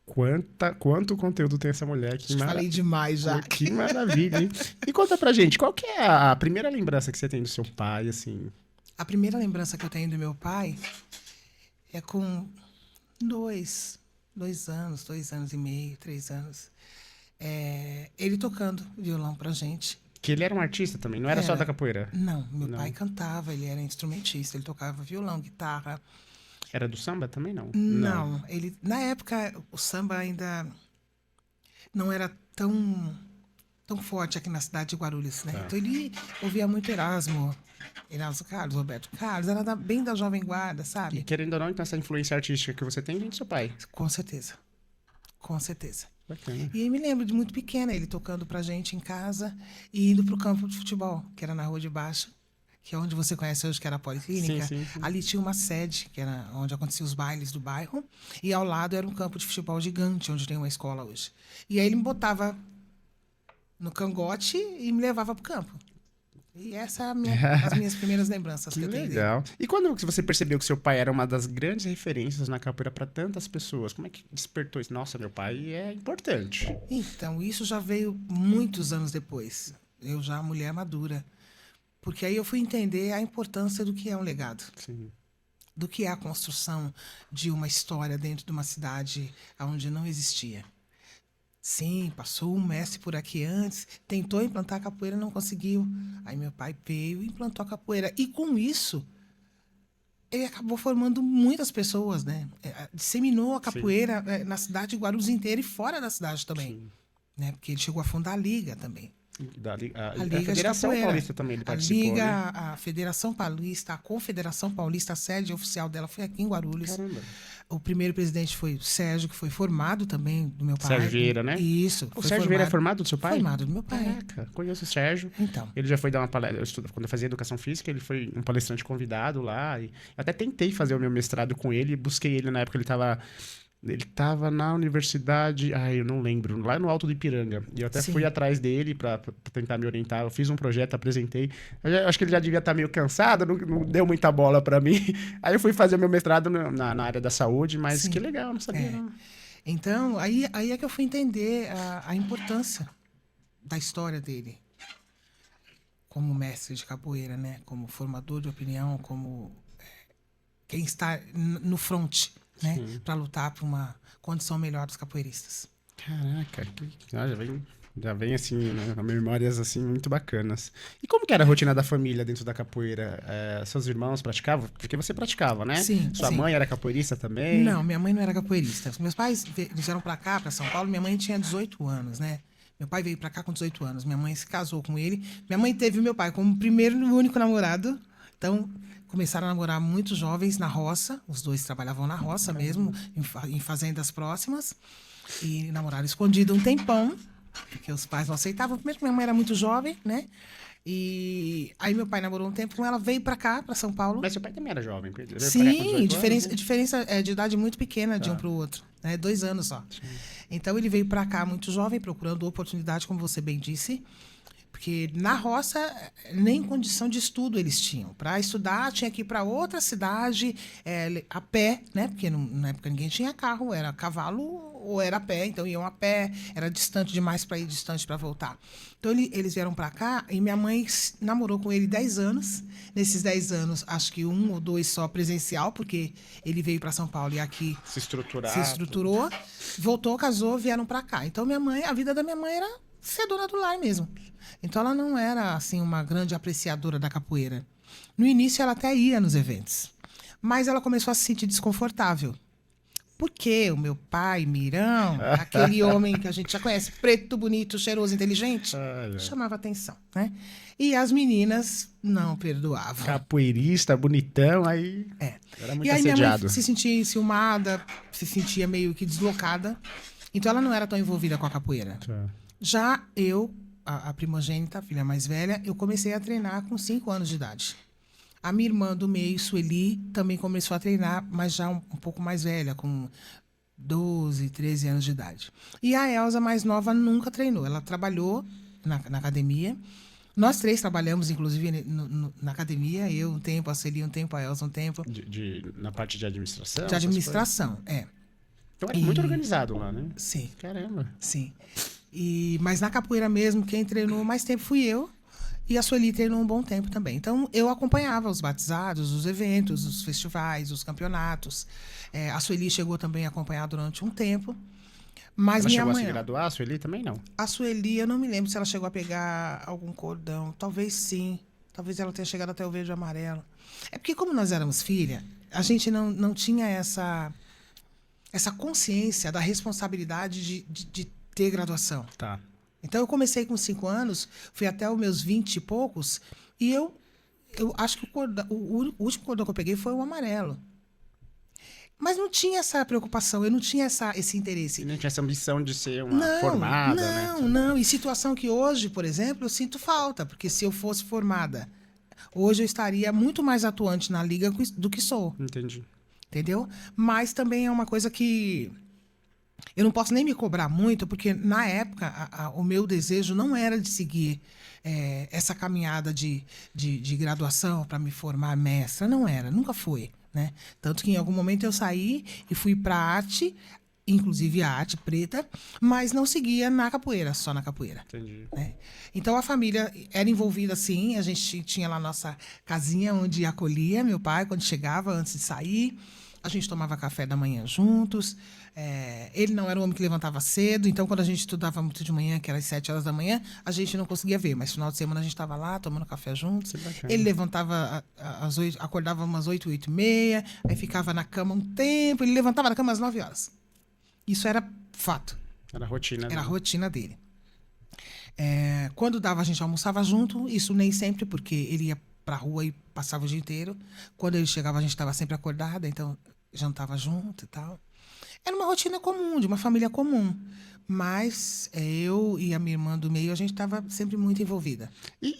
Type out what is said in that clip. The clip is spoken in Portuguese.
Quanto conteúdo tem essa mulher? Falei demais já. Que maravilha, hein? E conta pra gente, qual que é a primeira lembrança que você tem do seu pai, assim? A primeira lembrança que eu tenho do meu pai é com dois anos, 2 anos e meio, 3 anos. Ele tocando violão pra gente. Que ele era um artista também, não era só da capoeira? Não, meu pai cantava, ele era instrumentista, ele tocava violão, guitarra. Era do samba também, não? Não, na época o samba ainda não era tão forte aqui na cidade de Guarulhos, né? Tá. Então ele ouvia muito Erasmo Carlos, Roberto Carlos, era bem da Jovem Guarda, sabe? E querendo ou não, então essa influência artística que você tem vem do seu pai. Com certeza. Com certeza. Bacana. E eu me lembro de muito pequena ele tocando pra gente em casa e indo pro campo de futebol, que era na Rua de Baixo, que é onde você conhece hoje, que era a Policlínica. Sim. Ali tinha uma sede, que era onde aconteciam os bailes do bairro, e ao lado era um campo de futebol gigante, onde tem uma escola hoje. E aí ele me botava no cangote e me levava pro campo. E essa é as minhas primeiras lembranças que eu tenho dele. Legal. E quando você percebeu que seu pai era uma das grandes referências na capoeira para tantas pessoas, como é que despertou isso? Nossa, meu pai é importante. Então, isso já veio muitos anos depois. Eu já mulher madura. Porque aí eu fui entender a importância do que é um legado. Sim. Do que é a construção de uma história dentro de uma cidade onde não existia. Sim, passou um mestre por aqui antes, tentou implantar a capoeira, não conseguiu. Aí meu pai veio e implantou a capoeira. E com isso, ele acabou formando muitas pessoas, né? Disseminou a capoeira na cidade de Guarulhos inteira e fora da cidade também. Né? Porque ele chegou a fundar a Liga também. A Liga Federação Paulista também ele participou, Liga, né? a Federação Paulista, a Confederação Paulista, a sede oficial dela foi aqui em Guarulhos. Caramba. O primeiro presidente foi o Sérgio, que foi formado também do meu pai. Sérgio Vieira, né? Isso. O Sérgio Vieira é formado do seu pai? Formado do meu pai. Caraca, conheço o Sérgio. Então. Ele já foi dar uma palestra, quando eu fazia educação física, ele foi um palestrante convidado lá. E até tentei fazer o meu mestrado com ele, busquei ele na época, ele tava na universidade, eu não lembro, lá no Alto do Ipiranga. E eu até fui atrás dele pra tentar me orientar. Eu fiz um projeto, apresentei. Acho que ele já devia estar meio cansado, não deu muita bola pra mim. Aí eu fui fazer o meu mestrado na área da saúde, mas que legal, não sabia não. Então, aí é que eu fui entender a importância da história dele. Como mestre de capoeira, né? Como formador de opinião, como quem está no front, né? Para lutar por uma condição melhor dos capoeiristas. Caraca, já vem assim, né, memórias assim muito bacanas. E como que era a rotina da família dentro da capoeira? Seus irmãos praticavam? Porque você praticava, né? Sim. Sua mãe era capoeirista também? Não, minha mãe não era capoeirista. Meus pais vieram para cá, para São Paulo, minha mãe tinha 18 anos, né? Meu pai veio para cá com 18 anos, minha mãe se casou com ele. Minha mãe teve o meu pai como primeiro e único namorado. Então, começaram a namorar muito jovens na roça. Os dois trabalhavam na roça mesmo, em fazendas próximas. E namoraram escondido um tempão, porque os pais não aceitavam. Primeiro, minha mãe era muito jovem, né? E aí meu pai namorou um tempo com ela, veio pra cá, pra São Paulo. Mas seu pai também era jovem? Sim, diferença de idade muito pequena de um pro outro, né? 2 anos só. Sim. Então ele veio pra cá muito jovem, procurando oportunidade, como você bem disse. Porque na roça, nem condição de estudo eles tinham. Para estudar, tinha que ir para outra cidade, a pé, né? Porque na época ninguém tinha carro, era cavalo ou era a pé. Então iam a pé, era distante demais para ir, distante para voltar. Então eles vieram para cá e minha mãe namorou com ele 10 anos. Nesses 10 anos, acho que 1 ou 2 só presencial, porque ele veio para São Paulo e aqui se estruturou. Voltou, casou, vieram para cá. Então a vida da minha mãe era ser dona do lar mesmo. Então ela não era assim uma grande apreciadora da capoeira. No início ela até ia nos eventos, mas ela começou a se sentir desconfortável. Porque o meu pai, Mirão, aquele homem que a gente já conhece, preto, bonito, cheiroso, inteligente, chamava atenção, né? E as meninas não perdoavam. Capoeirista, bonitão, aí era muito e aí assediado. Minha mãe se sentia enciumada, se sentia meio que deslocada. Então ela não era tão envolvida com a capoeira. Já eu, a primogênita, a filha mais velha, eu comecei a treinar com 5 anos de idade. A minha irmã do meio, Sueli, também começou a treinar, mas já um pouco mais velha, com 12, 13 anos de idade. E a Elza, mais nova, nunca treinou. Ela trabalhou na academia. Nós 3 trabalhamos, inclusive, na academia. Eu um tempo, a Sueli um tempo, a Elza um tempo. Na parte de administração? De administração, Então é muito organizado lá, né? Sim. Caramba. Sim. Mas na capoeira mesmo, quem treinou mais tempo fui eu. E a Sueli treinou um bom tempo também. Então, eu acompanhava os batizados, os eventos, os festivais, os campeonatos. A Sueli chegou também a acompanhar durante um tempo. Mas Ela minha chegou a mãe... se graduar, a Sueli também não. A Sueli, eu não me lembro se ela chegou a pegar algum cordão. Talvez sim. Talvez ela tenha chegado até o verde e amarelo. É porque, como nós éramos filha, a gente não tinha essa consciência da responsabilidade de ter graduação. Tá. Então, eu comecei com 5 anos, fui até os meus 20 e poucos, e eu acho que o último cordão que eu peguei foi o amarelo. Mas não tinha essa preocupação, eu não tinha esse interesse. E não tinha essa ambição de ser uma formada, né? Não. E situação que hoje, por exemplo, eu sinto falta, porque se eu fosse formada, hoje eu estaria muito mais atuante na liga do que sou. Entendi. Entendeu? Mas também é uma coisa que eu não posso nem me cobrar muito, porque na época o meu desejo não era de seguir essa caminhada de graduação para me formar mestra, não era, nunca foi, né? Tanto que em algum momento eu saí e fui para arte, inclusive a arte preta, mas não seguia na capoeira, só na capoeira. Entendi. Né? Então a família era envolvida sim, a gente tinha lá nossa casinha onde acolhia meu pai quando chegava antes de sair. A gente tomava café da manhã juntos. Ele não era um homem que levantava cedo, então quando a gente estudava muito de manhã, que era às 7 horas da manhã, a gente não conseguia ver, mas final de semana a gente estava lá tomando café juntos. Ele levantava às 8, acordava umas 8, 8 e meia, aí ficava na cama um tempo, ele levantava da cama às 9 horas. Isso era fato. Era a rotina Era a dele. rotina dele. Quando dava, a gente almoçava junto, isso nem sempre, porque ele ia pra rua e passava o dia inteiro. Quando ele chegava, a gente estava sempre acordada, então jantava junto e tal. Era uma rotina comum, de uma família comum. Mas eu e a minha irmã do meio, a gente estava sempre muito envolvida. E